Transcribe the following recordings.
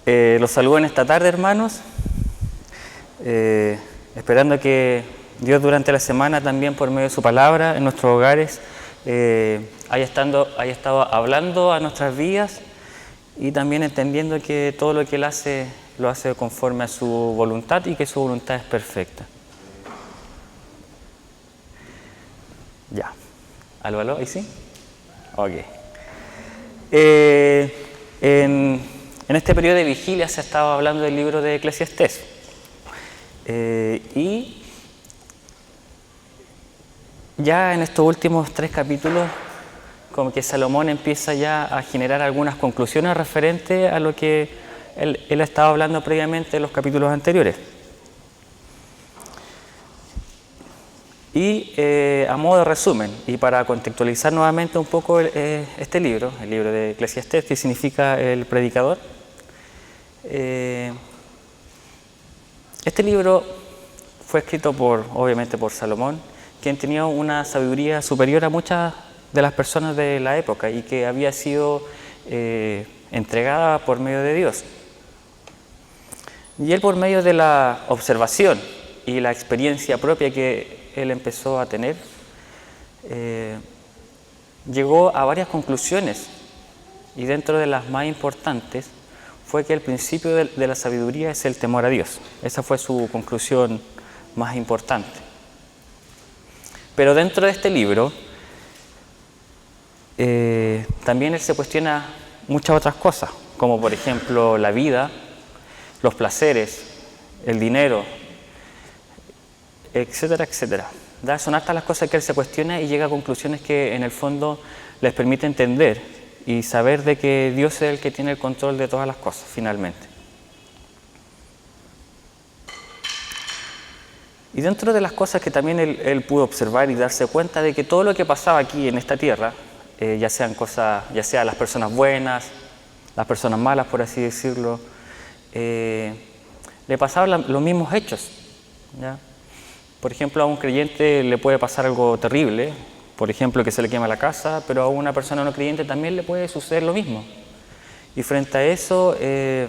Los saludo en esta tarde, hermanos, esperando que Dios durante la semana también por medio de su palabra en nuestros hogares haya estado hablando a nuestras vidas y también entendiendo que todo lo que Él hace lo hace conforme a su voluntad y que su voluntad es perfecta. Ya. ¿Aló? ¿Ahí sí? Ok. En este periodo de vigilia se ha estado hablando del libro de Eclesiastés. Y ya en estos últimos 3 capítulos, como que Salomón empieza ya a generar algunas conclusiones referentes a lo que él ha estado hablando previamente en los capítulos anteriores. Y a modo de resumen, y para contextualizar nuevamente un poco este libro, el libro de Eclesiastés, que significa el predicador, este libro fue escrito obviamente por Salomón, quien tenía una sabiduría superior a muchas de las personas de la época y que había sido entregada por medio de Dios. Y él, por medio de la observación y la experiencia propia que él empezó a tener, llegó a varias conclusiones, y dentro de las más importantes fue que el principio de la sabiduría es el temor a Dios. Esa fue su conclusión más importante. Pero dentro de este libro también él se cuestiona muchas otras cosas, como por ejemplo la vida, los placeres, el dinero, etcétera, etcétera. Son hartas las cosas que él se cuestiona y llega a conclusiones que en el fondo les permite entender y saber de que Dios es el que tiene el control de todas las cosas, finalmente. Y dentro de las cosas que también él pudo observar y darse cuenta de que todo lo que pasaba aquí en esta tierra, ya sean las personas buenas, las personas malas, por así decirlo, le pasaban los mismos hechos, ¿ya? Por ejemplo, a un creyente le puede pasar algo terrible, por ejemplo, que se le quema la casa, pero a una persona no creyente también le puede suceder lo mismo. Y frente a eso, él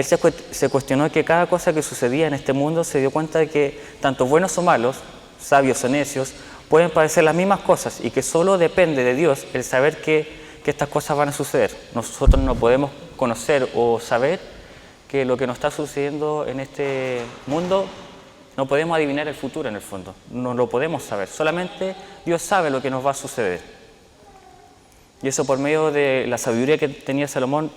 se cuestionó que cada cosa que sucedía en este mundo se dio cuenta de que tanto buenos o malos, sabios o necios, pueden padecer las mismas cosas y que solo depende de Dios el saber que estas cosas van a suceder. Nosotros no podemos conocer o saber que lo que nos está sucediendo en este mundo, no podemos adivinar el futuro en el fondo, no lo podemos saber, solamente Dios sabe lo que nos va a suceder. Y eso por medio de la sabiduría que tenía Salomón,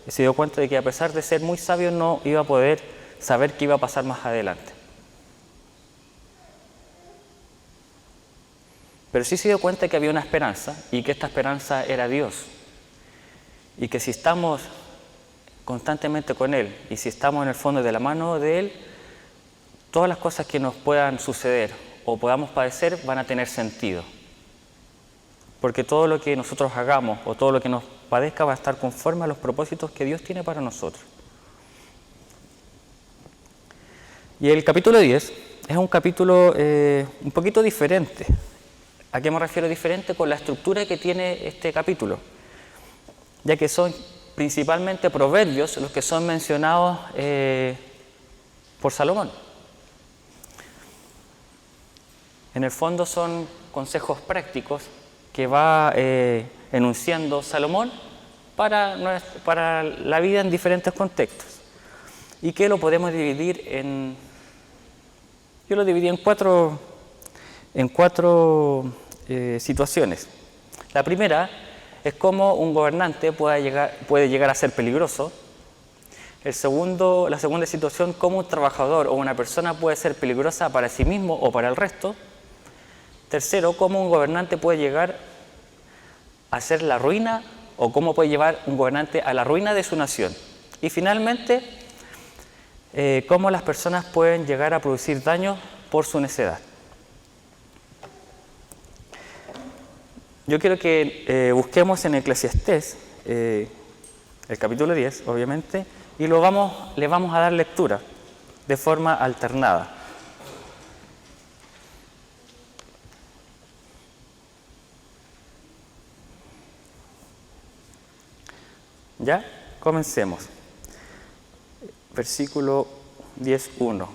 se dio cuenta de que a pesar de ser muy sabio no iba a poder saber qué iba a pasar más adelante. Pero sí se dio cuenta que había una esperanza y que esta esperanza era Dios. Y que si estamos constantemente con Él y si estamos en el fondo de la mano de Él, todas las cosas que nos puedan suceder o podamos padecer van a tener sentido. Porque todo lo que nosotros hagamos o todo lo que nos padezca va a estar conforme a los propósitos que Dios tiene para nosotros. Y el capítulo 10 es un capítulo un poquito diferente. ¿A qué me refiero diferente? Con la estructura que tiene este capítulo, ya que son principalmente proverbios los que son mencionados por Salomón. En el fondo son consejos prácticos que va enunciando Salomón para la vida en diferentes contextos y que lo podemos dividir yo lo dividí en cuatro situaciones. La primera es cómo un gobernante puede llegar a ser peligroso. La segunda situación, cómo un trabajador o una persona puede ser peligrosa para sí mismo o para el resto. Tercero, cómo un gobernante puede llegar a ser la ruina o cómo puede llevar un gobernante a la ruina de su nación. Y finalmente, cómo las personas pueden llegar a producir daño por su necedad. Yo quiero que busquemos en Eclesiastés, el capítulo 10, obviamente, y le vamos a dar lectura de forma alternada. ¿Ya? Comencemos. versículo 10:1.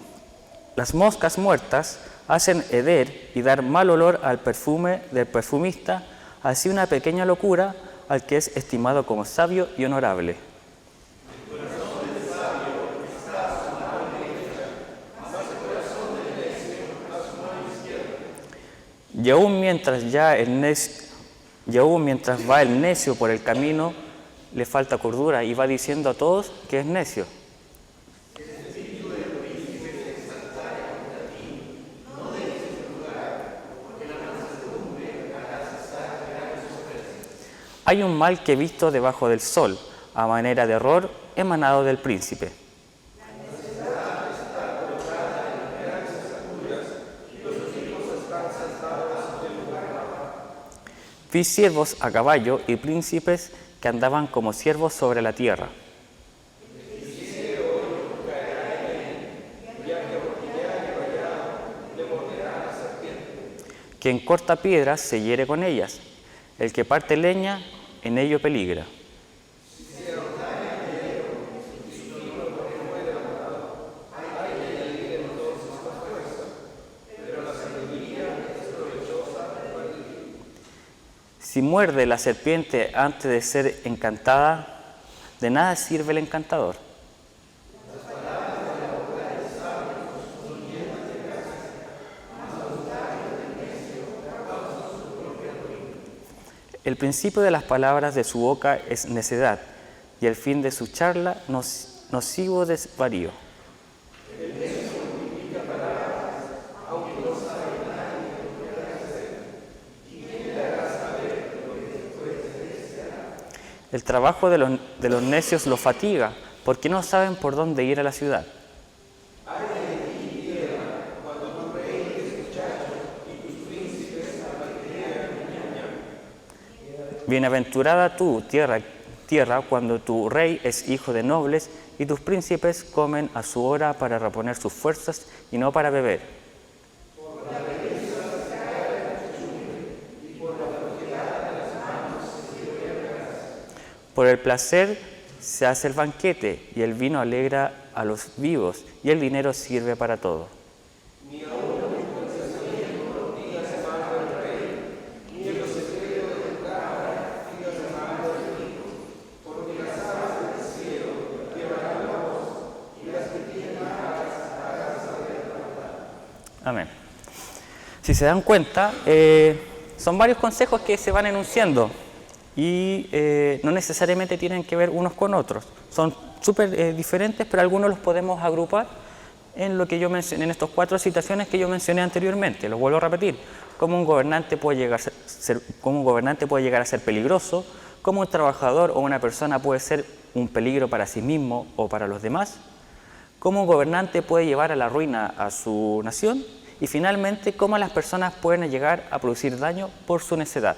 Las moscas muertas hacen heder y dar mal olor al perfume del perfumista, así una pequeña locura al que es estimado como sabio y honorable. Y aún mientras va el necio por el camino, le falta cordura y va diciendo a todos que es necio. Hay un mal que he visto debajo del sol, a manera de error emanado del príncipe. Vi siervos a caballo y príncipes que andaban como siervos sobre la tierra. Quien corta piedras se hiere con ellas, el que parte leña en ello peligra. Si muerde la serpiente antes de ser encantada, de nada sirve el encantador. El principio de las palabras de su boca es necedad, y el fin de su charla nocivo desvarío. El trabajo de los necios los fatiga, porque no saben por dónde ir a la ciudad. Bienaventurada tú, tierra, cuando tu rey es hijo de nobles y tus príncipes comen a su hora para reponer sus fuerzas y no para beber. Por el placer se hace el banquete y el vino alegra a los vivos y el dinero sirve para todo. Amén. Si se dan cuenta, son varios consejos que se van enunciando y no necesariamente tienen que ver unos con otros. Son súper diferentes, pero algunos los podemos agrupar en lo que yo mencioné, en estas 4 citaciones que yo mencioné anteriormente. Los vuelvo a repetir. Cómo un gobernante puede llegar a ser peligroso, cómo un trabajador o una persona puede ser un peligro para sí mismo o para los demás, cómo un gobernante puede llevar a la ruina a su nación y finalmente cómo las personas pueden llegar a producir daño por su necedad.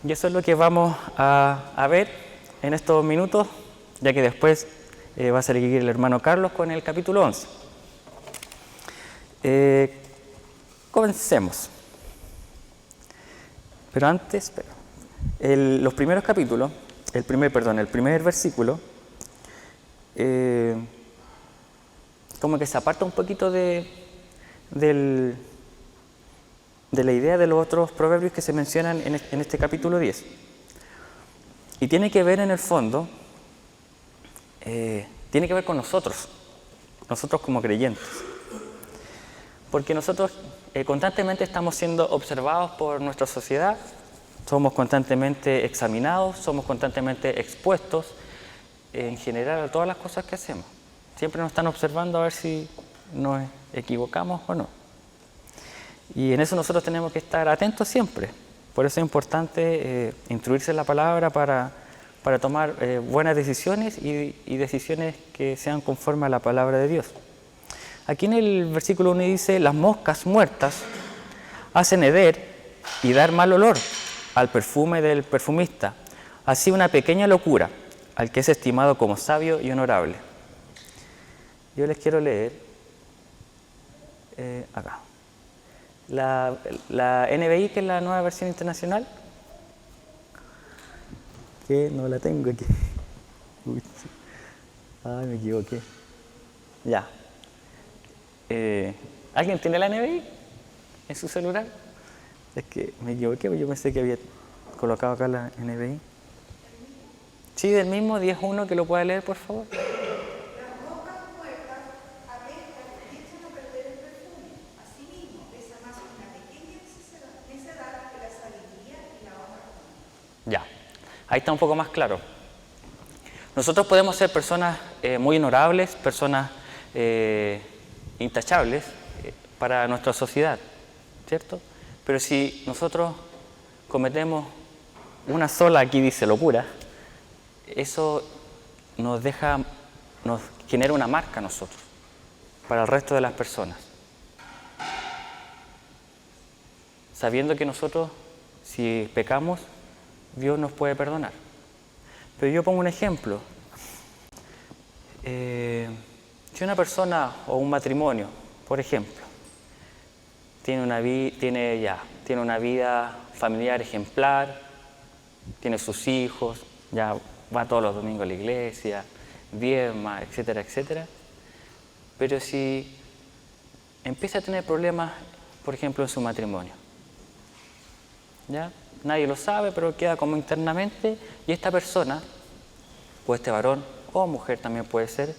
Y eso es lo que vamos a ver en estos minutos, ya que después va a seguir el hermano Carlos con el capítulo 11. Comencemos. Pero antes, los primeros capítulos, el primer versículo, como que se aparta un poquito de la idea de los otros proverbios que se mencionan en este capítulo 10. Y tiene que ver en el fondo, tiene que ver con nosotros como creyentes. Porque nosotros constantemente estamos siendo observados por nuestra sociedad, somos constantemente examinados, somos constantemente expuestos en general a todas las cosas que hacemos. Siempre nos están observando a ver si nos equivocamos o no. Y en eso nosotros tenemos que estar atentos siempre. Por eso es importante instruirse en la palabra para tomar buenas decisiones y decisiones que sean conformes a la palabra de Dios. Aquí en el versículo 1 dice, las moscas muertas hacen heder y dar mal olor al perfume del perfumista, así una pequeña locura al que es estimado como sabio y honorable. Yo les quiero leer acá. La NBI, que es la Nueva Versión Internacional, que no la tengo aquí. Ay, me equivoqué. Ya. ¿Alguien tiene la NBI en su celular? Es que me equivoqué, porque yo pensé que había colocado acá la NBI. Sí, del mismo 10.1, que lo pueda leer, por favor. Ya, ahí está un poco más claro. Nosotros podemos ser personas muy honorables, personas intachables para nuestra sociedad, ¿cierto? Pero si nosotros cometemos una sola, aquí dice locura, eso nos genera una marca a nosotros, para el resto de las personas. Sabiendo que nosotros, si pecamos, Dios nos puede perdonar. Pero yo pongo un ejemplo. Si una persona o un matrimonio, por ejemplo, tiene una vida familiar ejemplar, tiene sus hijos, ya va todos los domingos a la iglesia, diezma, etcétera, etcétera. Pero si empieza a tener problemas, por ejemplo, en su matrimonio, ¿ya? Nadie lo sabe, pero queda como internamente, y esta persona, o este varón, o mujer también puede ser,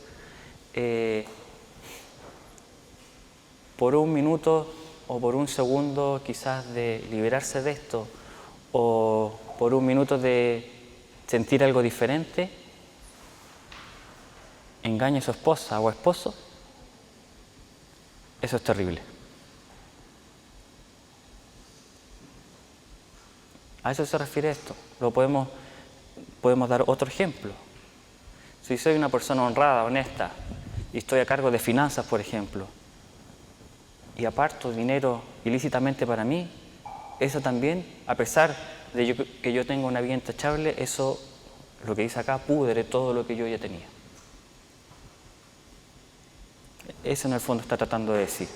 por un minuto o por un segundo quizás de liberarse de esto, o por un minuto de sentir algo diferente, engaña a su esposa o esposo, eso es terrible. A eso se refiere esto. Podemos dar otro ejemplo. Si soy una persona honrada, honesta, y estoy a cargo de finanzas, por ejemplo, y aparto dinero ilícitamente para mí, eso también, a pesar de que yo tenga una vida intachable, eso, lo que dice acá, pudre todo lo que yo ya tenía. Eso en el fondo está tratando de decir.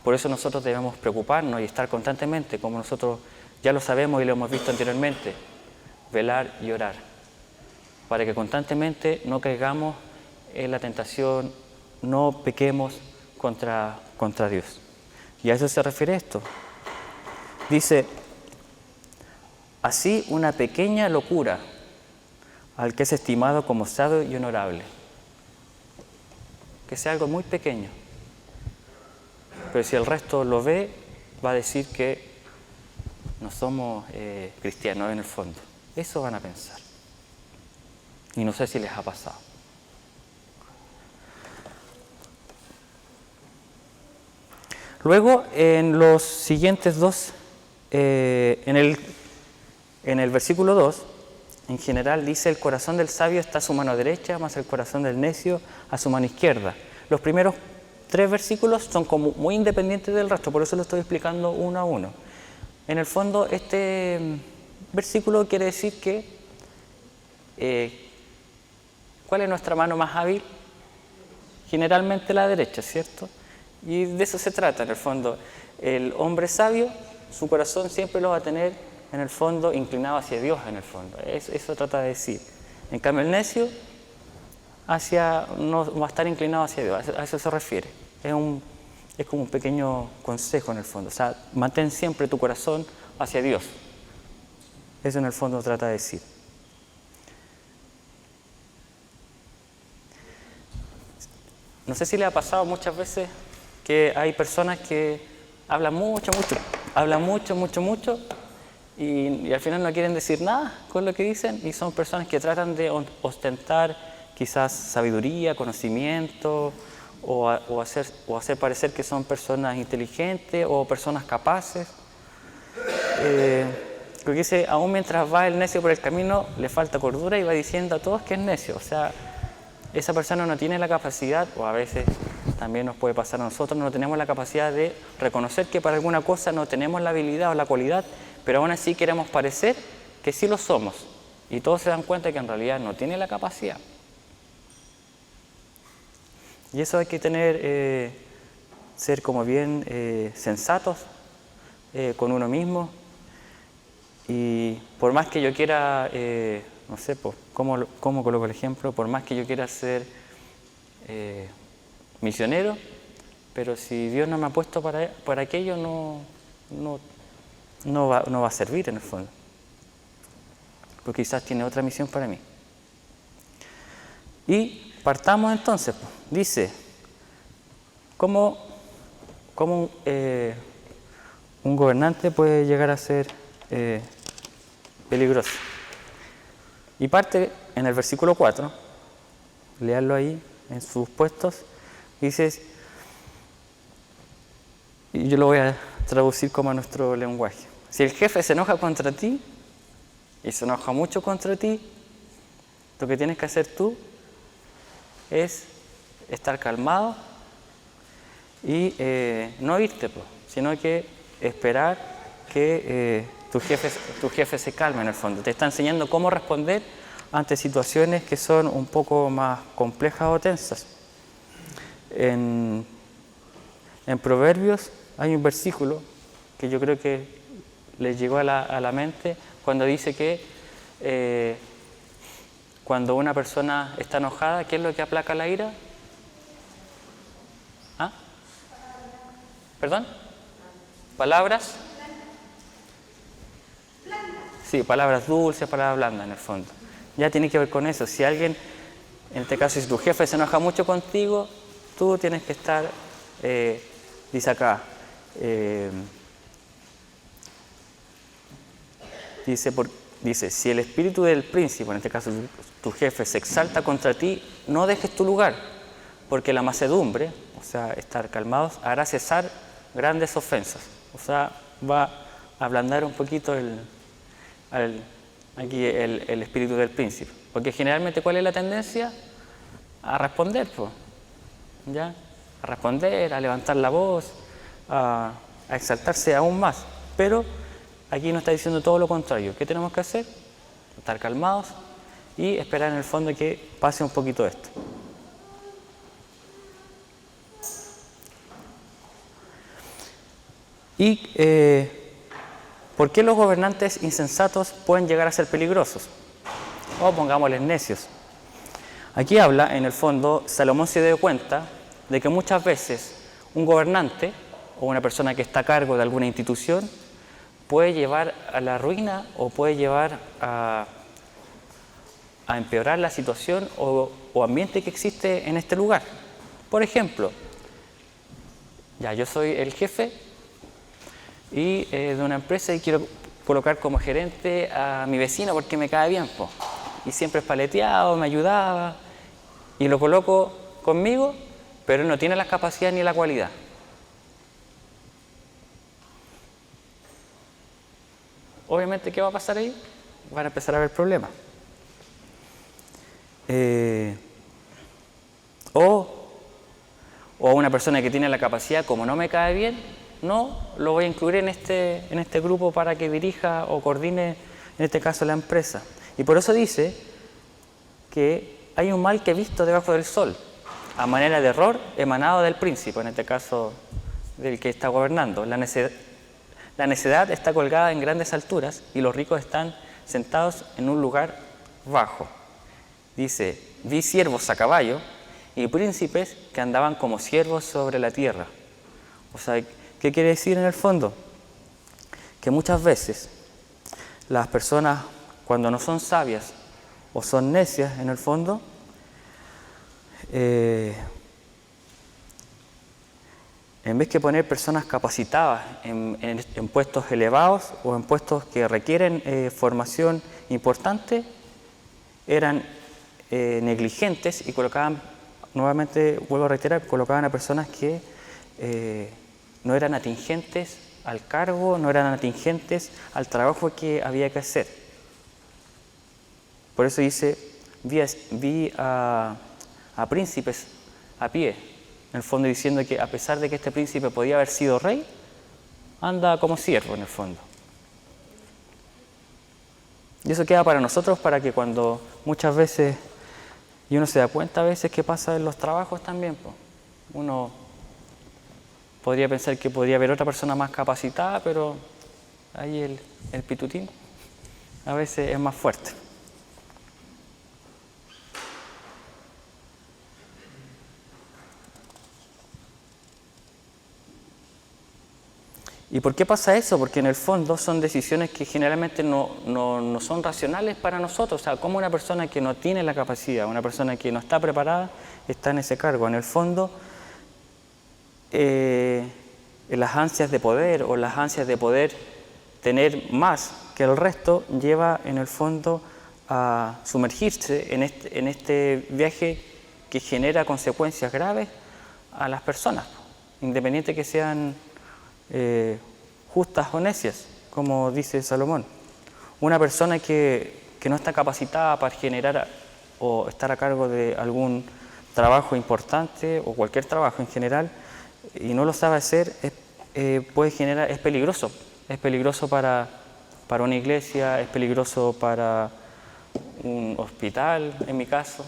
Por eso nosotros debemos preocuparnos y estar constantemente, como nosotros ya lo sabemos y lo hemos visto anteriormente, velar y orar, para que constantemente no caigamos en la tentación, no pequemos contra Dios. Y a eso se refiere esto. Dice, así una pequeña locura al que es estimado como sabio y honorable. Que sea algo muy pequeño. Pero si el resto lo ve, va a decir que no somos cristianos en el fondo. Eso van a pensar. Y no sé si les ha pasado. Luego, en los siguientes dos, en el versículo 2, en general dice, el corazón del sabio está a su mano derecha, más el corazón del necio a su mano izquierda. Los primeros 3 versículos son como muy independientes del resto, por eso lo estoy explicando uno a uno. En el fondo, este versículo quiere decir que ¿cuál es nuestra mano más hábil? Generalmente la derecha, ¿cierto? Y de eso se trata, en el fondo. El hombre sabio, su corazón siempre lo va a tener, en el fondo, inclinado hacia Dios, en el fondo. Eso trata de decir. En cambio, el necio no va a estar inclinado hacia Dios, a eso se refiere. Es como un pequeño consejo, en el fondo. O sea, mantén siempre tu corazón hacia Dios. Eso, en el fondo, trata de decir. No sé si le ha pasado muchas veces que hay personas que hablan mucho, y al final no quieren decir nada con lo que dicen, y son personas que tratan de ostentar quizás sabiduría, conocimiento, o hacer parecer que son personas inteligentes o personas capaces. Porque dice, aún mientras va el necio por el camino, le falta cordura y va diciendo a todos que es necio. O sea, esa persona no tiene la capacidad, o a veces también nos puede pasar a nosotros, no tenemos la capacidad de reconocer que para alguna cosa no tenemos la habilidad o la cualidad, pero aún así queremos parecer que sí lo somos. Y todos se dan cuenta que en realidad no tiene la capacidad. Y eso hay que ser como bien sensatos con uno mismo. Y por más que yo quiera no sé, pues, ¿cómo coloco el ejemplo? Por más que yo quiera ser misionero, pero si Dios no me ha puesto para aquello, no va a servir en el fondo. Porque quizás tiene otra misión para mí. Y partamos entonces, pues. Dice, ¿cómo un gobernante puede llegar a ser peligroso? Y parte en el versículo 4, leanlo ahí en sus puestos, dice, y yo lo voy a traducir como a nuestro lenguaje. Si el jefe se enoja contra ti, y se enoja mucho contra ti, lo que tienes que hacer tú es estar calmado y no irte, sino que esperar que tu jefe se calme en el fondo. Te está enseñando cómo responder ante situaciones que son un poco más complejas o tensas. En Proverbios hay un versículo que yo creo que les llegó a la mente cuando dice que cuando una persona está enojada, ¿qué es lo que aplaca la ira? ¿Ah? ¿Perdón? ¿Palabras? Sí, palabras dulces, palabras blandas en el fondo. Ya tiene que ver con eso. Si alguien, en este caso, si tu jefe se enoja mucho contigo, tú tienes que estar, dice acá, dice, si el espíritu del príncipe, en este caso tu jefe, se exalta contra ti, no dejes tu lugar, porque la mansedumbre, o sea, estar calmados, hará cesar grandes ofensas. O sea, va a ablandar un poquito el espíritu del príncipe. Porque generalmente, ¿cuál es la tendencia? A responder, pues, ¿ya? A responder, a levantar la voz, a exaltarse aún más. Pero aquí nos está diciendo todo lo contrario. ¿Qué tenemos que hacer? Estar calmados y esperar en el fondo que pase un poquito esto. Y ¿por qué los gobernantes insensatos pueden llegar a ser peligrosos? O pongámosles necios. Aquí habla, en el fondo, Salomón se dio cuenta de que muchas veces un gobernante o una persona que está a cargo de alguna institución puede llevar a la ruina o puede llevar a empeorar la situación o ambiente que existe en este lugar. Por ejemplo, ya yo soy el jefe y de una empresa y quiero colocar como gerente a mi vecino porque me cae bien, po. Y siempre es paleteado, me ayudaba y lo coloco conmigo, pero él no tiene las capacidades ni la cualidad. Obviamente, ¿qué va a pasar ahí? Van a empezar a haber problemas. O una persona que tiene la capacidad, como no me cae bien, no lo voy a incluir en este grupo para que dirija o coordine, en este caso, la empresa. Y por eso dice que hay un mal que he visto debajo del sol, a manera de error emanado del príncipe, en este caso del que está gobernando. La necedad está colgada en grandes alturas y los ricos están sentados en un lugar bajo. Dice, vi siervos a caballo y príncipes que andaban como siervos sobre la tierra. O sea, ¿qué quiere decir en el fondo? Que muchas veces las personas, cuando no son sabias o son necias, en el fondo, en vez que poner personas capacitadas en puestos elevados o en puestos que requieren formación importante, eran negligentes y colocaban, nuevamente vuelvo a reiterar, colocaban a personas que no eran atingentes al cargo, no eran atingentes al trabajo que había que hacer. Por eso dice, vi a príncipes a pie, en el fondo diciendo que a pesar de que este príncipe podía haber sido rey, anda como siervo en el fondo. Y eso queda para nosotros, para que cuando muchas veces, y uno se da cuenta a veces que pasa en los trabajos también, pues, uno podría pensar que podría haber otra persona más capacitada, pero ahí el pitutín a veces es más fuerte. ¿Y por qué pasa eso? Porque en el fondo son decisiones que generalmente no son racionales para nosotros. O sea, como una persona que no tiene la capacidad, una persona que no está preparada, está en ese cargo. En el fondo, las ansias de poder o las ansias de poder tener más que el resto lleva en el fondo a sumergirse en este viaje que genera consecuencias graves a las personas, independiente que sean justas o necias, como dice Salomón. Una persona que no está capacitada para generar o estar a cargo de algún trabajo importante o cualquier trabajo en general y no lo sabe hacer, puede generar, es peligroso para una iglesia, es peligroso para un hospital, en mi caso,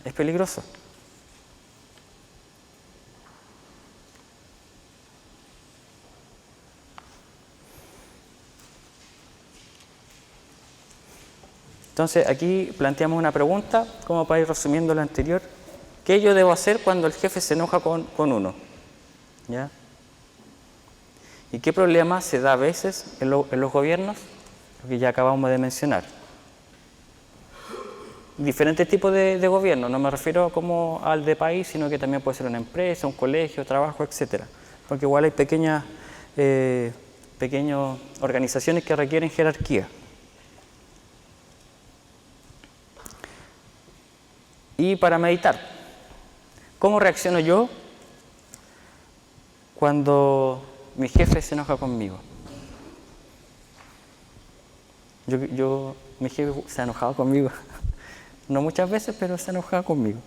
es peligroso. Entonces aquí planteamos una pregunta, como para ir resumiendo lo anterior. ¿Qué yo debo hacer cuando el jefe se enoja con uno? ¿Ya? ¿Y qué problema se da a veces en los gobiernos? Lo que ya acabamos de mencionar. Diferentes tipos de gobierno, no me refiero como al de país, sino que también puede ser una empresa, un colegio, trabajo, etcétera. Porque igual hay pequeñas organizaciones que requieren jerarquía. Y para meditar, ¿cómo reacciono yo cuando mi jefe se enoja conmigo? Mi jefe se ha enojado conmigo. No muchas veces, pero se ha enojado conmigo.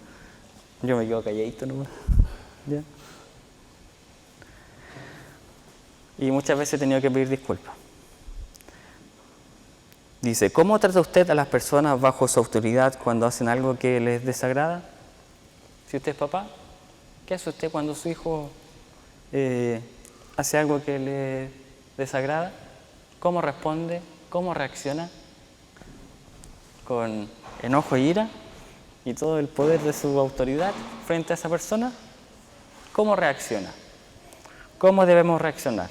Yo me quedo calladito nomás. ¿Ya? Y muchas veces he tenido que pedir disculpas. Dice, ¿cómo trata usted a las personas bajo su autoridad cuando hacen algo que les desagrada? Si usted es papá, ¿qué hace usted cuando su hijo hace algo que le desagrada? ¿Cómo responde? ¿Cómo reacciona? ¿Con enojo e ira y todo el poder de su autoridad frente a esa persona? ¿Cómo reacciona? ¿Cómo debemos reaccionar?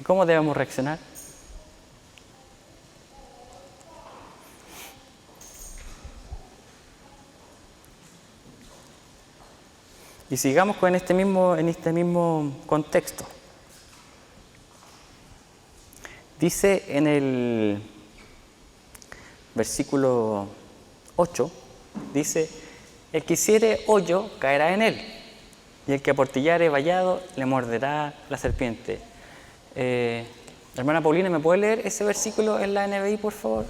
¿Cómo debemos reaccionar? Y sigamos en este mismo contexto. Dice en el versículo 8, dice, el que hiciere hoyo caerá en él, y el que aportillare vallado le morderá la serpiente. Hermana Paulina, ¿me puede leer ese versículo en la NBI, por favor?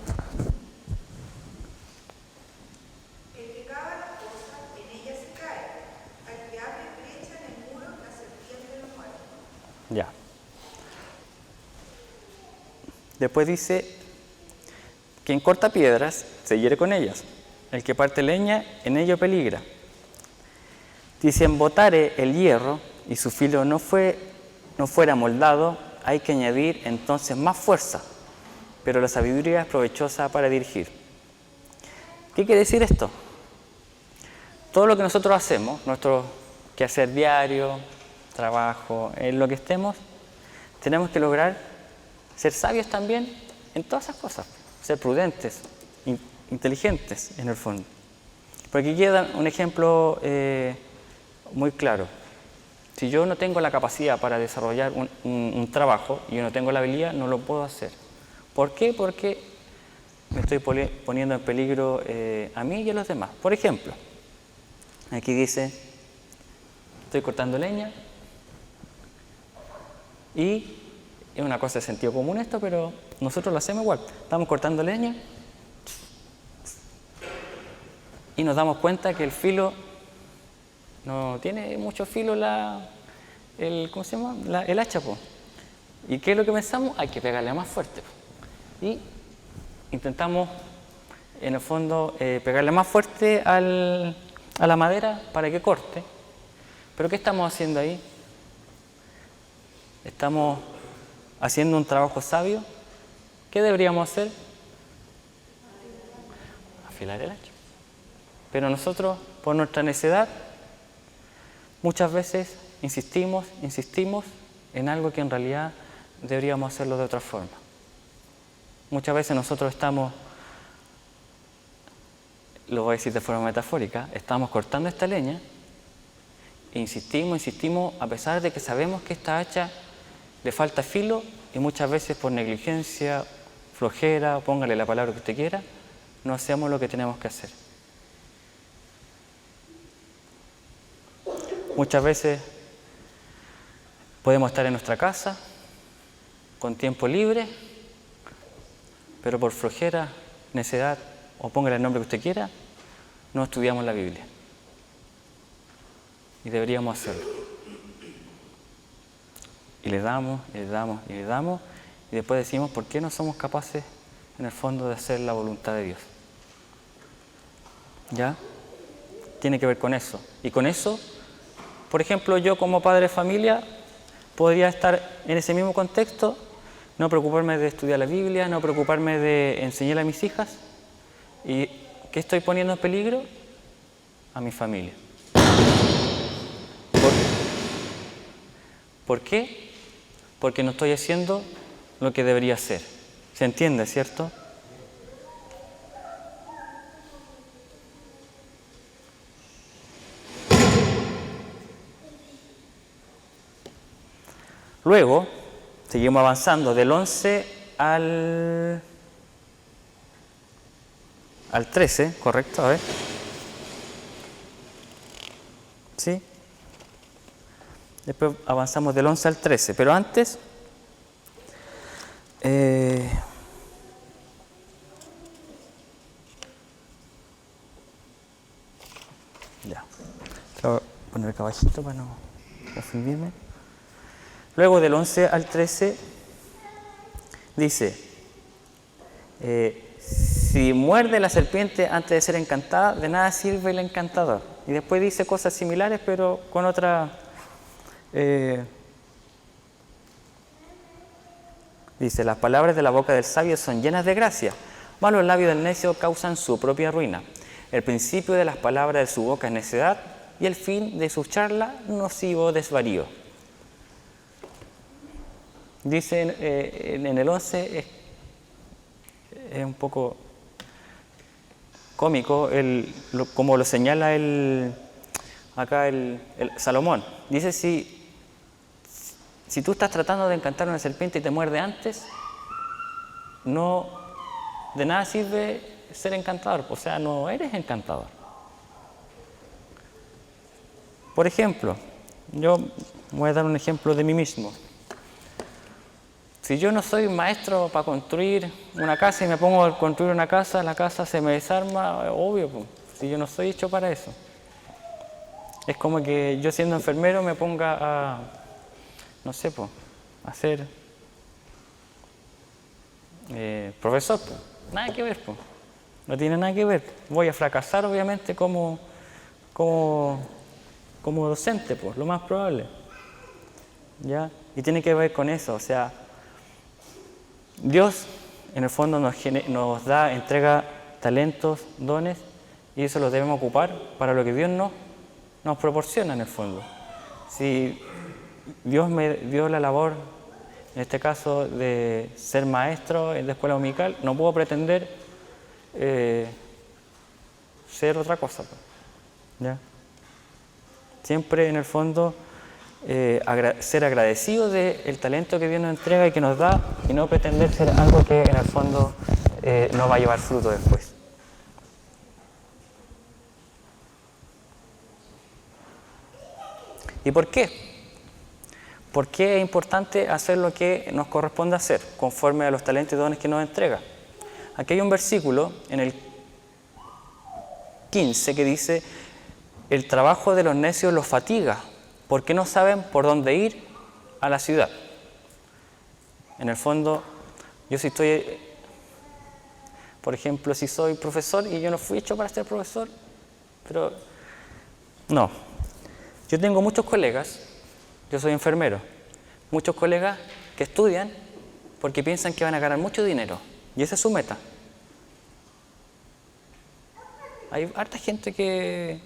El que cava la fosa, en ella se cae. Al que abre brecha en el muro, la serpiente lo muerde. Ya. Después dice, quien corta piedras se hiere con ellas, el que parte leña en ello peligra. Dice, embotare el hierro y su filo no fuera moldado, hay que añadir entonces más fuerza, pero la sabiduría es provechosa para dirigir. ¿Qué quiere decir esto? Todo lo que nosotros hacemos, nuestro quehacer diario, trabajo, en lo que estemos, tenemos que lograr ser sabios también en todas esas cosas, ser prudentes, inteligentes en el fondo. Porque aquí queda un ejemplo muy claro. Si yo no tengo la capacidad para desarrollar un trabajo y yo no tengo la habilidad, no lo puedo hacer. ¿Por qué? Porque me estoy poniendo en peligro a mí y a los demás. Por ejemplo, aquí dice, estoy cortando leña y es una cosa de sentido común esto, pero nosotros lo hacemos igual. Estamos cortando leña y nos damos cuenta que el filo no tiene mucho filo ¿cómo se llama? El hacha, po. ¿Y qué es lo que pensamos? Hay que pegarle más fuerte. Y intentamos, en el fondo, pegarle más fuerte a la madera para que corte. ¿Pero qué estamos haciendo ahí? Estamos haciendo un trabajo sabio. ¿Qué deberíamos hacer? Afilar el hacha. Pero nosotros, por nuestra necedad, muchas veces insistimos en algo que en realidad deberíamos hacerlo de otra forma. Muchas veces nosotros estamos, lo voy a decir de forma metafórica, estamos cortando esta leña e insistimos, a pesar de que sabemos que esta hacha le falta filo y muchas veces por negligencia, flojera, póngale la palabra que usted quiera, no hacemos lo que tenemos que hacer. Muchas veces podemos estar en nuestra casa con tiempo libre, pero por flojera, necedad o póngale el nombre que usted quiera, no estudiamos la Biblia. Y deberíamos hacerlo. Y le damos, y después decimos, ¿por qué no somos capaces, en el fondo, de hacer la voluntad de Dios? ¿Ya? Tiene que ver con eso. Y con eso, por ejemplo, yo como padre de familia, podría estar en ese mismo contexto, no preocuparme de estudiar la Biblia, no preocuparme de enseñar a mis hijas. ¿Y qué estoy poniendo en peligro? A mi familia. ¿Por qué? Porque no estoy haciendo lo que debería hacer. ¿Se entiende, cierto? Luego, seguimos avanzando del 11 al 13, ¿correcto? A ver. ¿Sí? Después avanzamos del 11 al 13, pero antes ya. Voy a poner acá abajito para no confundirme. Luego del 11 al 13 dice, si muerde la serpiente antes de ser encantada, de nada sirve el encantador. Y después dice cosas similares, pero con otra... dice, las palabras de la boca del sabio son llenas de gracia, mas los labios del necio causan su propia ruina. El principio de las palabras de su boca es necedad, y el fin de su charla nocivo desvarío. Dice en el 11, es un poco cómico como lo señala acá el Salomón. Dice, si tú estás tratando de encantar a una serpiente y te muerde antes, de nada sirve ser encantador, o sea, no eres encantador. Por ejemplo, yo voy a dar un ejemplo de mí mismo. Si yo no soy maestro para construir una casa y me pongo a construir una casa, la casa se me desarma, obvio, pues, si yo no soy hecho para eso. Es como que yo siendo enfermero me ponga a, no sé, pues, a ser profesor, pues. Nada que ver, pues. No tiene nada que ver. Voy a fracasar, obviamente, como docente, pues, lo más probable. ¿Ya? Y tiene que ver con eso, o sea, Dios, en el fondo, nos entrega talentos, dones, y eso los debemos ocupar para lo que Dios nos proporciona, en el fondo. Si Dios me dio la labor, en este caso, de ser maestro en la escuela dominical, no puedo pretender ser otra cosa. ¿Ya? Siempre, en el fondo, ser agradecido del talento que Dios nos entrega y que nos da, y no pretender ser algo que en el fondo no va a llevar fruto después. ¿Y por qué? ¿Por qué es importante hacer lo que nos corresponde hacer, conforme a los talentos y dones que nos entrega? Aquí hay un versículo en el 15 que dice, el trabajo de los necios los fatiga, porque no saben por dónde ir a la ciudad. En el fondo, yo por ejemplo, si soy profesor y yo no fui hecho para ser profesor, pero no. Yo tengo muchos colegas, yo soy enfermero, muchos colegas que estudian porque piensan que van a ganar mucho dinero, y esa es su meta. Hay harta gente que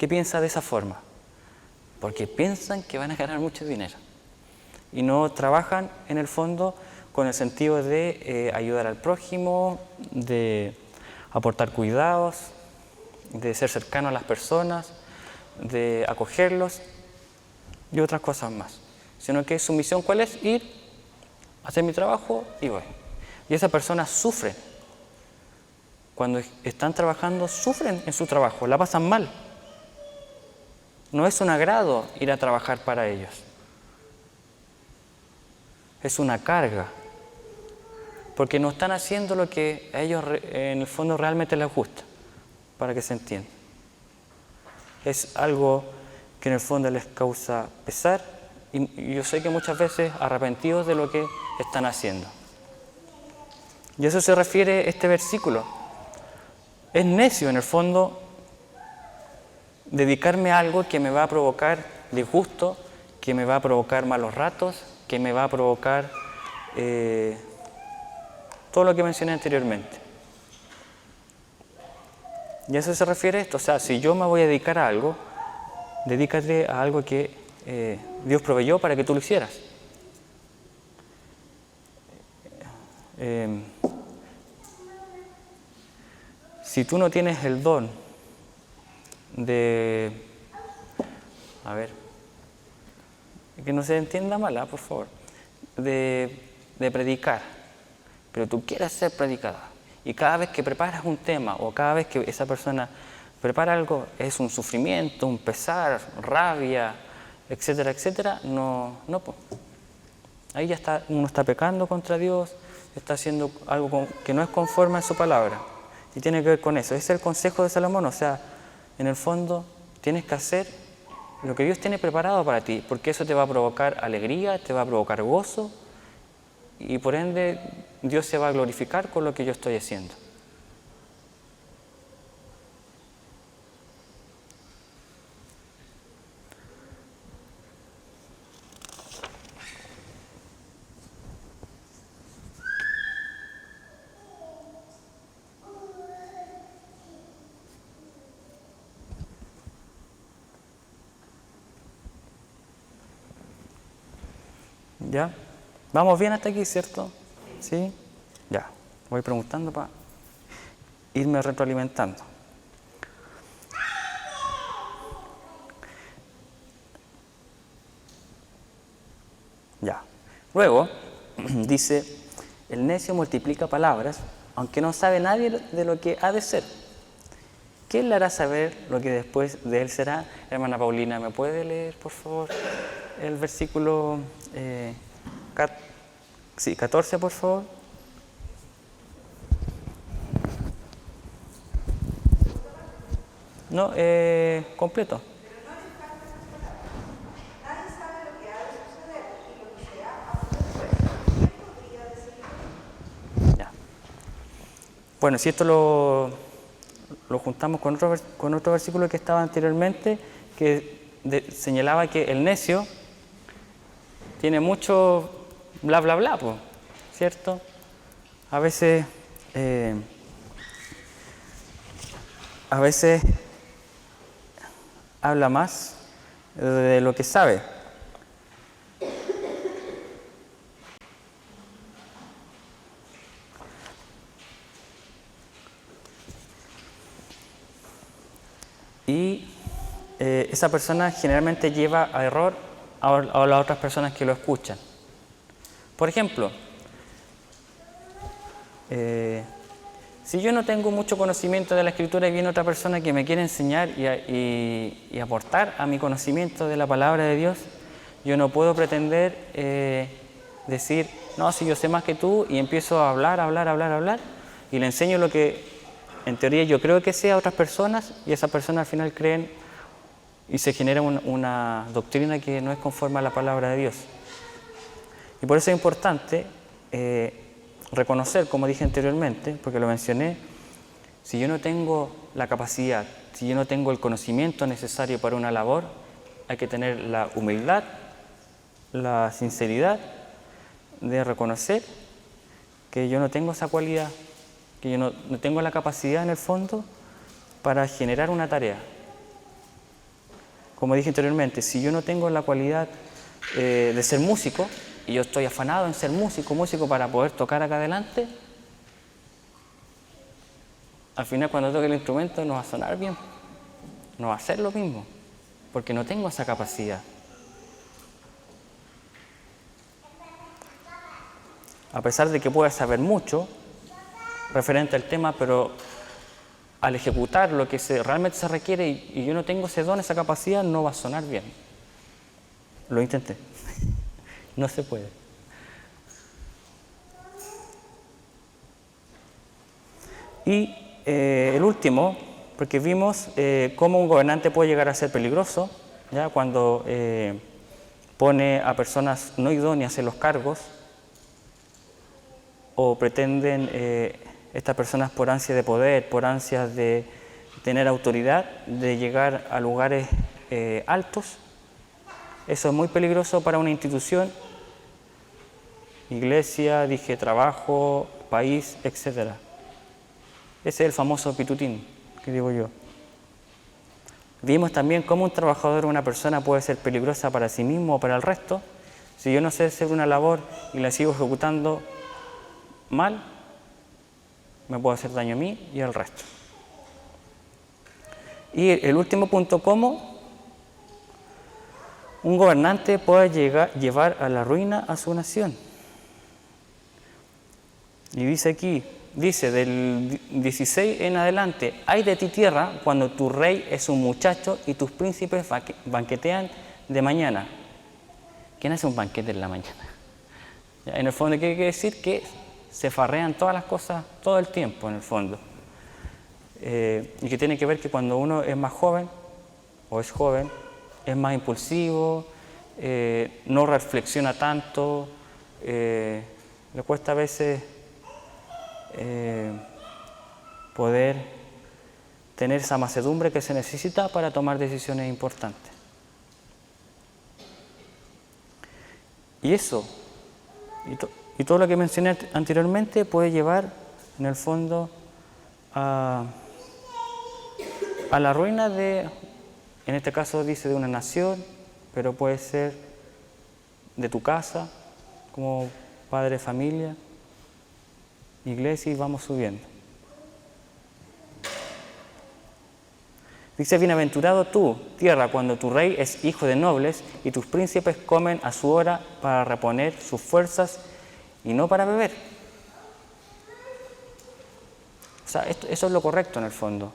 piensa de esa forma. porque piensan que van a ganar mucho dinero y no trabajan en el fondo con el sentido de ayudar al prójimo, de aportar cuidados, de ser cercano a las personas, de acogerlos y otras cosas más. Sino que su misión, ¿cuál es? Ir, hacer mi trabajo y voy. Y esas personas sufren. Cuando están trabajando, sufren en su trabajo, la pasan mal. No es un agrado ir a trabajar para ellos. Es una carga. Porque no están haciendo lo que a ellos en el fondo realmente les gusta, para que se entienda. Es algo que en el fondo les causa pesar y yo sé que muchas veces arrepentidos de lo que están haciendo. Y a eso se refiere este versículo. Es necio en el fondo dedicarme a algo que me va a provocar disgusto, que me va a provocar malos ratos, que me va a provocar todo lo que mencioné anteriormente. Y a eso se refiere esto. O sea, si yo me voy a dedicar a algo, dedícate a algo que Dios proveyó para que tú lo hicieras. Si tú no tienes el don de... A ver, que no se entienda mal, por favor. De predicar, pero tú quieres ser predicador. Y cada vez que preparas un tema o cada vez que esa persona prepara algo, es un sufrimiento, un pesar, rabia, etcétera, etcétera, no. Ahí ya está, uno está pecando contra Dios, está haciendo algo que no es conforme a su palabra. Y tiene que ver con eso. Ese es el consejo de Salomón. O sea, en el fondo tienes que hacer lo que Dios tiene preparado para ti, porque eso te va a provocar alegría, te va a provocar gozo, y por ende Dios se va a glorificar con lo que yo estoy haciendo. ¿Ya? ¿Vamos bien hasta aquí, cierto? ¿Sí? Ya. Voy preguntando para irme retroalimentando. Ya. Luego, dice, el necio multiplica palabras, aunque no sabe nadie de lo que ha de ser. ¿Quién le hará saber lo que después de él será? Hermana Paulina, ¿me puede leer, por favor, el versículo 14, por favor? No, completo. Nadie sabe lo que ha de suceder y lo que será aún después. ¿Quién podría decirlo? Ya. Bueno, si esto lo juntamos con otro versículo que estaba anteriormente, que señalaba que el necio tiene mucho bla, bla, bla, ¿cierto? A veces habla más de lo que sabe. Y esa persona generalmente lleva a error a las otras personas que lo escuchan. Por ejemplo, si yo no tengo mucho conocimiento de la Escritura y viene otra persona que me quiere enseñar y aportar a mi conocimiento de la palabra de Dios, yo no puedo pretender decir, no, si yo sé más que tú, y empiezo a hablar, y le enseño lo que en teoría yo creo que sé a otras personas, y esas personas al final creen y se genera una doctrina que no es conforme a la palabra de Dios. Y por eso es importante reconocer, como dije anteriormente, porque lo mencioné, si yo no tengo la capacidad, si yo no tengo el conocimiento necesario para una labor, hay que tener la humildad, la sinceridad de reconocer que yo no tengo esa cualidad, que yo no tengo la capacidad en el fondo para generar una tarea. como dije anteriormente, si yo no tengo la cualidad de ser músico, y yo estoy afanado en ser músico para poder tocar acá adelante, al final cuando toque el instrumento no va a sonar bien, no va a ser lo mismo, porque no tengo esa capacidad. A pesar de que pueda saber mucho referente al tema, pero al ejecutar lo que realmente se requiere y yo no tengo ese don, esa capacidad, no va a sonar bien. Lo intenté. No se puede. Y el último, porque vimos cómo un gobernante puede llegar a ser peligroso, ¿ya? Cuando pone a personas no idóneas en los cargos o pretenden estas personas por ansia de poder, por ansias de tener autoridad, de llegar a lugares altos. Eso es muy peligroso para una institución, iglesia, dije trabajo, país, etc. Ese es el famoso pitutín, que digo yo. Vimos también cómo un trabajador o una persona puede ser peligrosa para sí mismo o para el resto. Si yo no sé hacer una labor y la sigo ejecutando mal, me puede hacer daño a mí y al resto. Y el último punto, cómo un gobernante puede llevar a la ruina a su nación. Y dice aquí, del 16 en adelante, ay de ti tierra cuando tu rey es un muchacho y tus príncipes banquetean de mañana. ¿Quién hace un banquete en la mañana? En el fondo, ¿qué quiere decir? Que se farrean todas las cosas todo el tiempo, en el fondo. Y que tiene que ver que cuando uno es más joven, o es joven, es más impulsivo, no reflexiona tanto, le cuesta a veces poder tener esa mansedumbre que se necesita para tomar decisiones importantes. Y eso, y todo lo que mencioné anteriormente puede llevar, en el fondo, a la ruina de, en este caso dice de una nación, pero puede ser de tu casa, como padre de familia, iglesia, y vamos subiendo. Dice, bienaventurado tú, tierra, cuando tu rey es hijo de nobles y tus príncipes comen a su hora para reponer sus fuerzas y no para beber. O sea, eso es lo correcto en el fondo.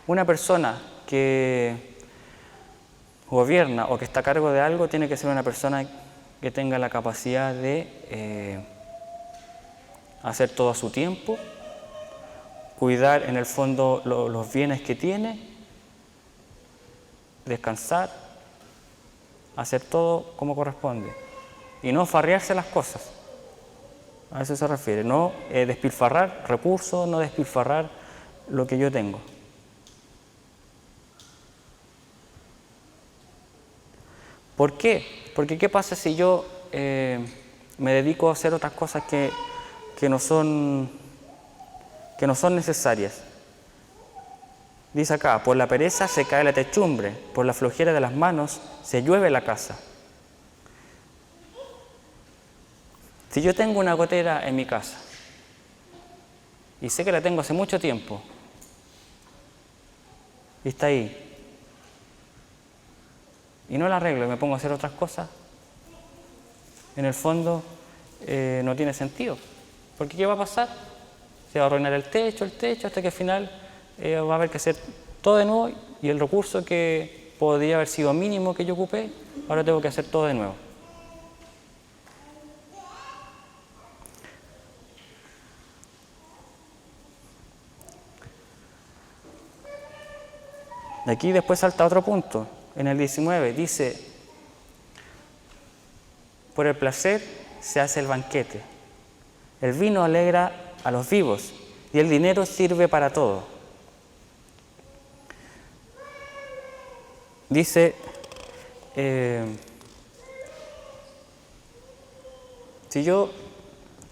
Una persona que gobierna o que está a cargo de algo tiene que ser una persona que tenga la capacidad de hacer todo a su tiempo, cuidar en el fondo los bienes que tiene, descansar, hacer todo como corresponde y no farrearse las cosas. A eso se refiere, no despilfarrar recursos, no despilfarrar lo que yo tengo. ¿Por qué? Porque ¿qué pasa si yo me dedico a hacer otras cosas que no son necesarias? Dice acá, por la pereza se cae la techumbre, por la flojera de las manos se llueve la casa. Si yo tengo una gotera en mi casa y sé que la tengo hace mucho tiempo y está ahí y no la arreglo y me pongo a hacer otras cosas, en el fondo no tiene sentido. Porque ¿qué va a pasar? Se va a arruinar el techo, hasta que al final va a haber que hacer todo de nuevo y el recurso que podría haber sido mínimo que yo ocupé, ahora tengo que hacer todo de nuevo. De aquí después salta otro punto. En el 19 dice, por el placer se hace el banquete. El vino alegra a los vivos y el dinero sirve para todo. Dice, si yo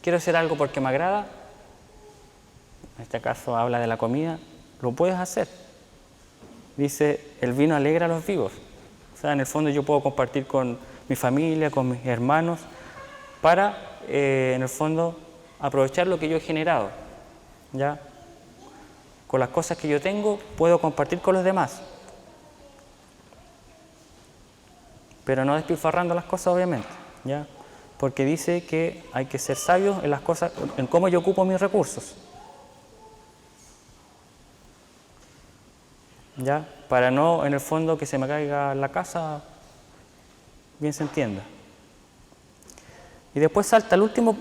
quiero hacer algo porque me agrada, en este caso habla de la comida, lo puedes hacer. Dice, el vino alegra a los vivos. O O sea, en el fondo yo puedo compartir con mi familia, con mis hermanos, para, en el fondo, aprovechar lo que yo he generado, ¿ya? Con las cosas que yo tengo, puedo compartir con los demás. Pero no despilfarrando las cosas, obviamente, ¿ya? Porque dice que hay que ser sabios en las cosas, en cómo yo ocupo mis recursos, ¿ya? Para no, en el fondo, que se me caiga la casa, bien se entienda. Y después salta al último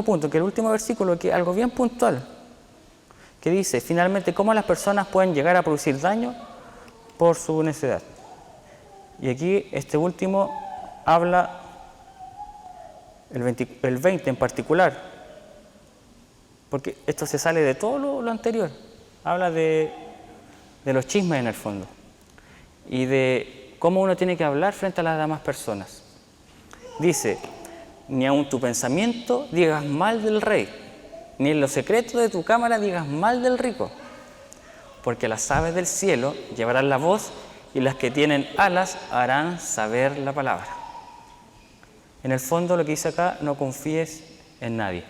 punto, que es el último versículo, que es algo bien puntual, que dice, finalmente, cómo las personas pueden llegar a producir daño por su necedad. Y aquí este último habla, el 20 en particular, porque esto se sale de todo lo anterior, habla de los chismes en el fondo, y de cómo uno tiene que hablar frente a las demás personas. Dice, ni aun tu pensamiento digas mal del rey, ni en lo secreto de tu cámara digas mal del rico, porque las aves del cielo llevarán la voz y las que tienen alas harán saber la palabra. En el fondo lo que dice acá, no confíes en nadie.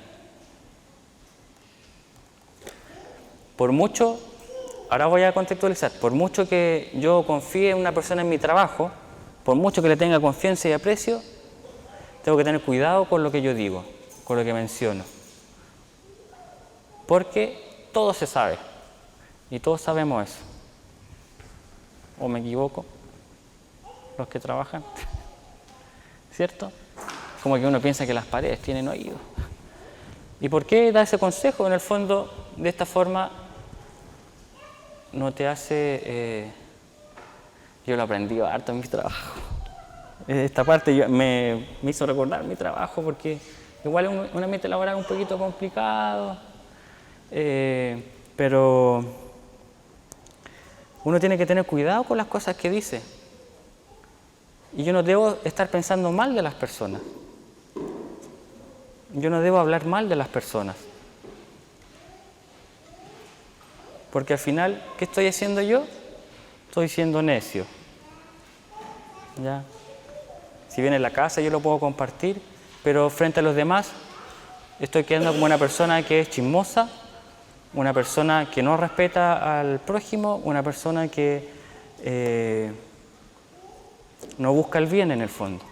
Por mucho, ahora voy a contextualizar, por mucho que yo confíe en una persona en mi trabajo, por mucho que le tenga confianza y aprecio, tengo que tener cuidado con lo que yo digo, con lo que menciono. Porque todo se sabe, y todos sabemos eso. ¿O me equivoco? Los que trabajan, ¿cierto? Como que uno piensa que las paredes tienen oídos. ¿Y por qué da ese consejo? En el fondo, de esta forma, no te hace... yo lo aprendí harto en mi trabajo. Esta parte me hizo recordar mi trabajo, porque igual es un ambiente laboral un poquito complicado, pero uno tiene que tener cuidado con las cosas que dice. Y yo no debo estar pensando mal de las personas. Yo no debo hablar mal de las personas. Porque al final, ¿qué estoy haciendo yo? Estoy siendo necio. ¿Ya? Si bien en la casa yo lo puedo compartir, pero frente a los demás estoy quedando como una persona que es chismosa, una persona que no respeta al prójimo, una persona que no busca el bien en el fondo.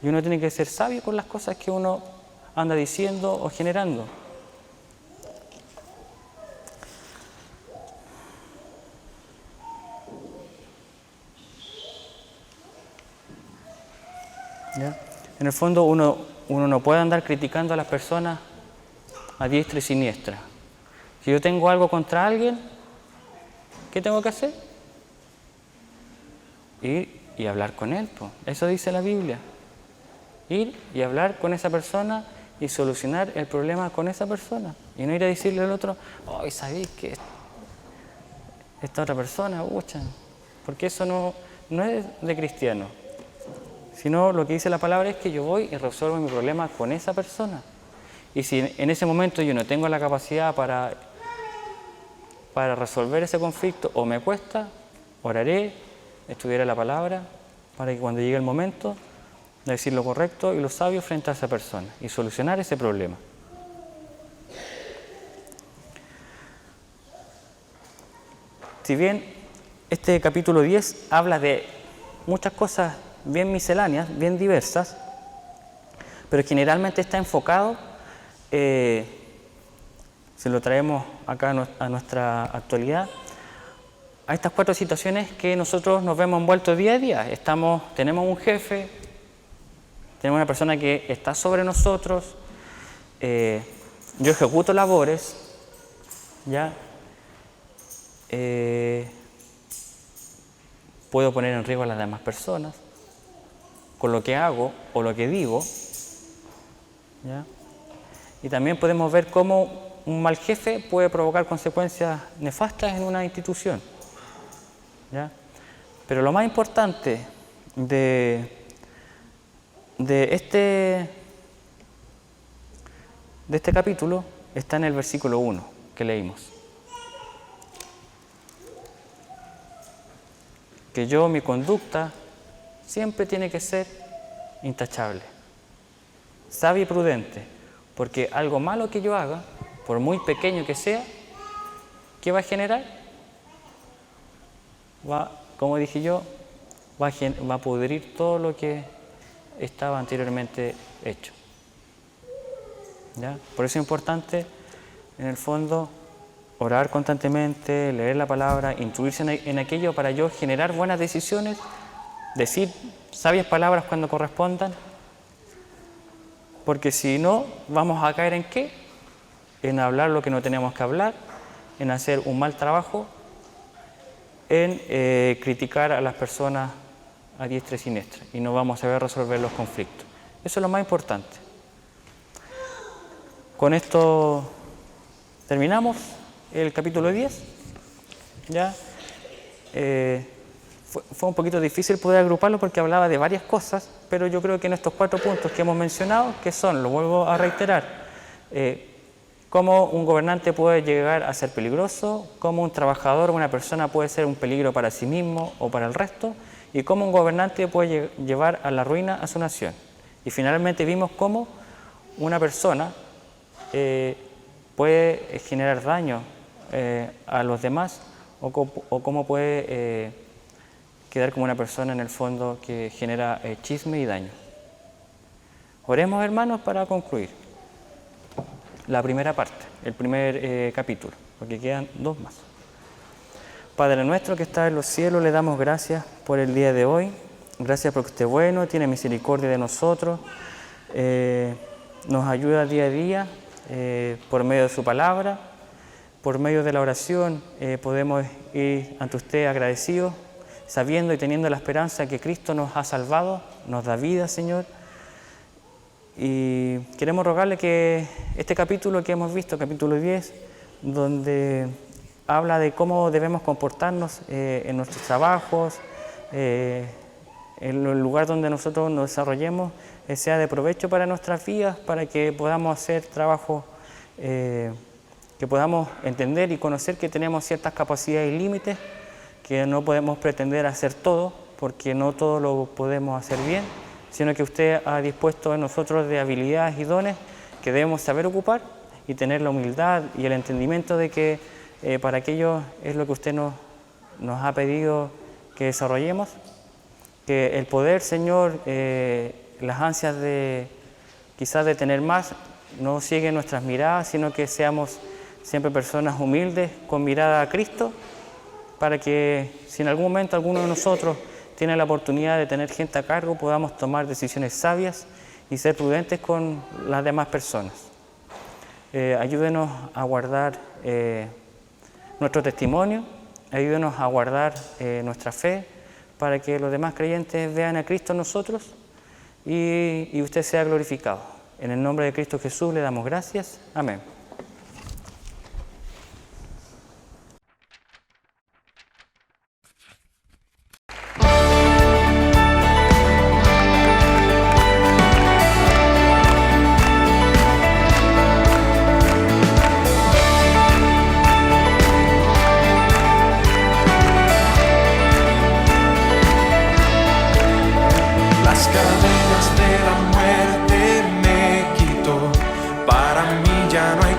Y uno tiene que ser sabio con las cosas que uno anda diciendo o generando. ¿Ya? En el fondo uno no puede andar criticando a las personas a diestra y siniestra. Si yo tengo algo contra alguien, ¿qué tengo que hacer? Ir y hablar con él, pues. Eso dice la Biblia. Ir y hablar con esa persona y solucionar el problema con esa persona. Y no ir a decirle al otro, oh, ¿sabéis que esta otra persona, ucha? Porque eso no es de cristiano. Sino lo que dice la palabra es que yo voy y resuelvo mi problema con esa persona. Y si en ese momento yo no tengo la capacidad para resolver ese conflicto o me cuesta, oraré, estudiaré la palabra para que cuando llegue el momento de decir lo correcto y lo sabio frente a esa persona y solucionar ese problema. Si bien este capítulo 10 habla de muchas cosas bien misceláneas, bien diversas, pero generalmente está enfocado, si lo traemos acá a nuestra actualidad, a estas 4 situaciones que nosotros nos vemos envueltos día a día. Tenemos un jefe, tenemos una persona que está sobre nosotros, yo ejecuto labores, ¿ya? Puedo poner en riesgo a las demás personas con lo que hago o lo que digo, ¿ya? Y también podemos ver cómo un mal jefe puede provocar consecuencias nefastas en una institución, ¿ya? Pero lo más importante de este capítulo está en el versículo 1 que leímos. que mi conducta, siempre tiene que ser intachable, sabia y prudente, porque algo malo que yo haga, por muy pequeño que sea, ¿qué va a generar? Como dije yo, va a pudrir todo lo que estaba anteriormente hecho. ¿Ya? Por eso es importante, en el fondo, orar constantemente, leer la palabra, instruirse en aquello para yo generar buenas decisiones, decir sabias palabras cuando correspondan, porque si no, vamos a caer ¿en qué? En hablar lo que no tenemos que hablar, en hacer un mal trabajo, en criticar a las personas a diestra y siniestra, y no vamos a saber resolver los conflictos. Eso es lo más importante. Con esto terminamos el capítulo 10. ¿Ya? Fue un poquito difícil poder agruparlo porque hablaba de varias cosas, pero yo creo que en estos 4 puntos que hemos mencionado, que son, lo vuelvo a reiterar, cómo un gobernante puede llegar a ser peligroso, cómo un trabajador o una persona puede ser un peligro para sí mismo o para el resto, y cómo un gobernante puede llevar a la ruina a su nación. Y finalmente vimos cómo una persona puede generar daño a los demás o cómo puede quedar como una persona en el fondo que genera chisme y daño. Oremos, hermanos, para concluir la primera parte, el primer capítulo, porque quedan 2 más. Padre nuestro que estás en los cielos, le damos gracias por el día de hoy. Gracias porque usted es bueno, tiene misericordia de nosotros, nos ayuda día a día por medio de su palabra, por medio de la oración podemos ir ante usted agradecidos, sabiendo y teniendo la esperanza que Cristo nos ha salvado, nos da vida, Señor. Y queremos rogarle que este capítulo que hemos visto, capítulo 10, donde habla de cómo debemos comportarnos en nuestros trabajos, en el lugar donde nosotros nos desarrollemos, sea de provecho para nuestras vidas, para que podamos hacer trabajo, que podamos entender y conocer que tenemos ciertas capacidades y límites, que no podemos pretender hacer todo, porque no todo lo podemos hacer bien, sino que usted ha dispuesto en nosotros de habilidades y dones que debemos saber ocupar y tener la humildad y el entendimiento de que para aquello es lo que usted nos ha pedido que desarrollemos, que el poder, Señor, las ansias de quizás de tener más, no siguen nuestras miradas, sino que seamos siempre personas humildes con mirada a Cristo, para que si en algún momento alguno de nosotros tiene la oportunidad de tener gente a cargo, podamos tomar decisiones sabias y ser prudentes con las demás personas. Ayúdenos a guardar nuestro testimonio, ayúdenos a guardar nuestra fe, para que los demás creyentes vean a Cristo en nosotros y usted sea glorificado. En el nombre de Cristo Jesús le damos gracias. Amén. Las cadenas de la muerte me quitó, para mí ya no hay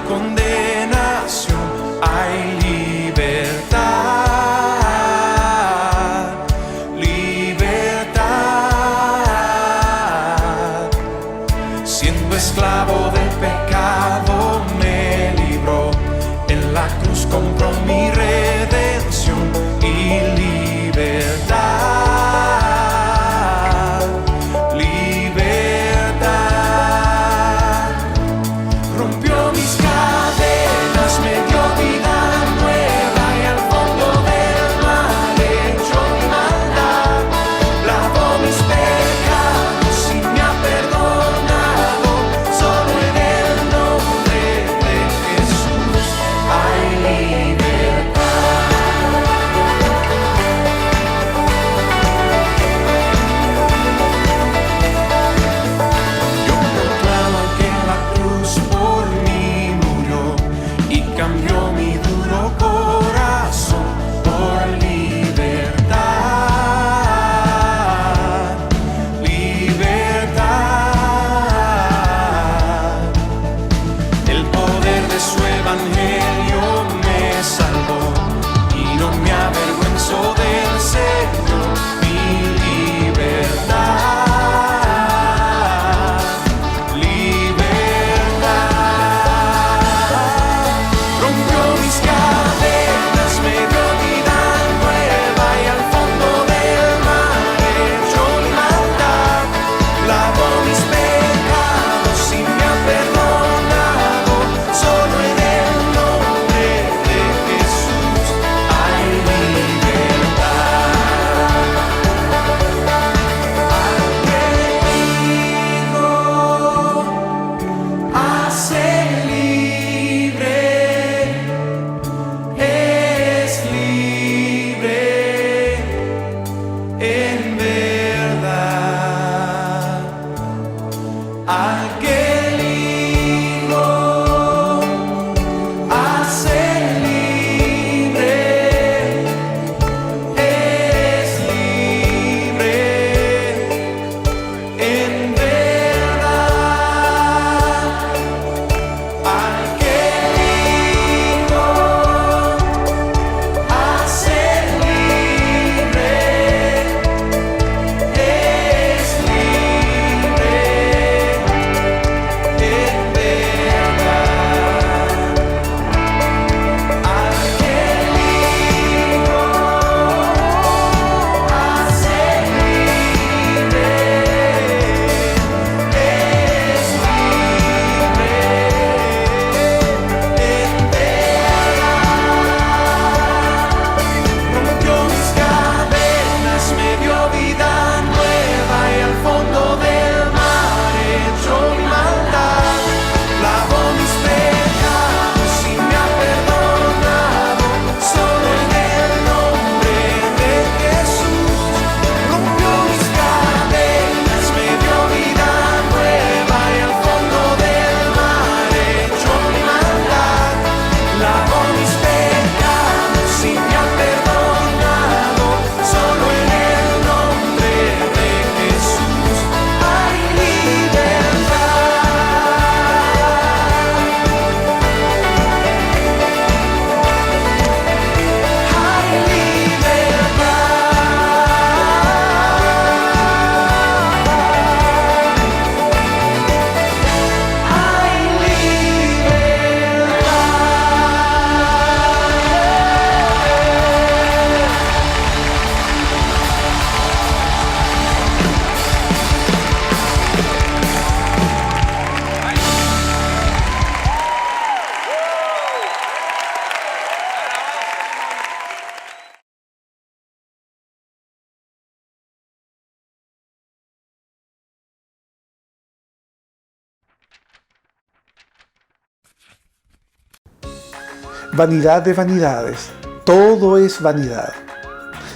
vanidad de vanidades, todo es vanidad.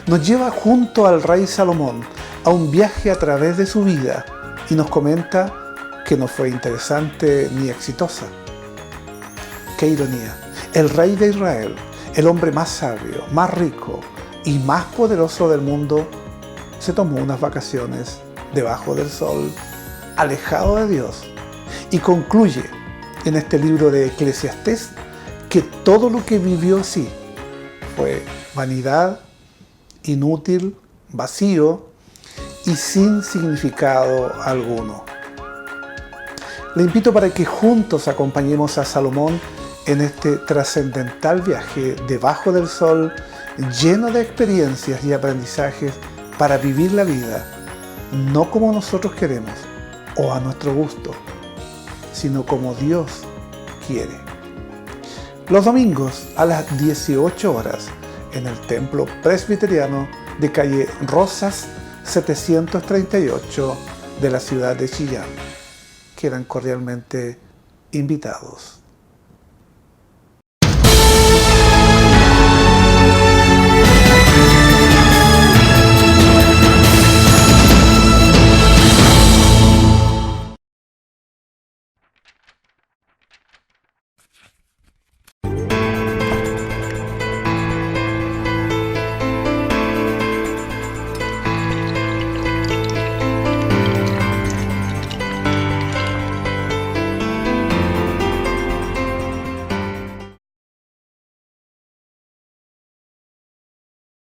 Nos lleva junto al rey Salomón a un viaje a través de su vida y nos comenta que no fue interesante ni exitosa. ¡Qué ironía! El rey de Israel, el hombre más sabio, más rico y más poderoso del mundo, se tomó unas vacaciones debajo del sol, alejado de Dios, y concluye en este libro de Eclesiastés que todo lo que vivió sí fue vanidad, inútil, vacío y sin significado alguno. Le invito para que juntos acompañemos a Salomón en este trascendental viaje debajo del sol, lleno de experiencias y aprendizajes para vivir la vida, no como nosotros queremos o a nuestro gusto, sino como Dios quiere. Los domingos a las 18 horas en el Templo Presbiteriano de calle Rosas 738 de la ciudad de Chillán. Quedan cordialmente invitados.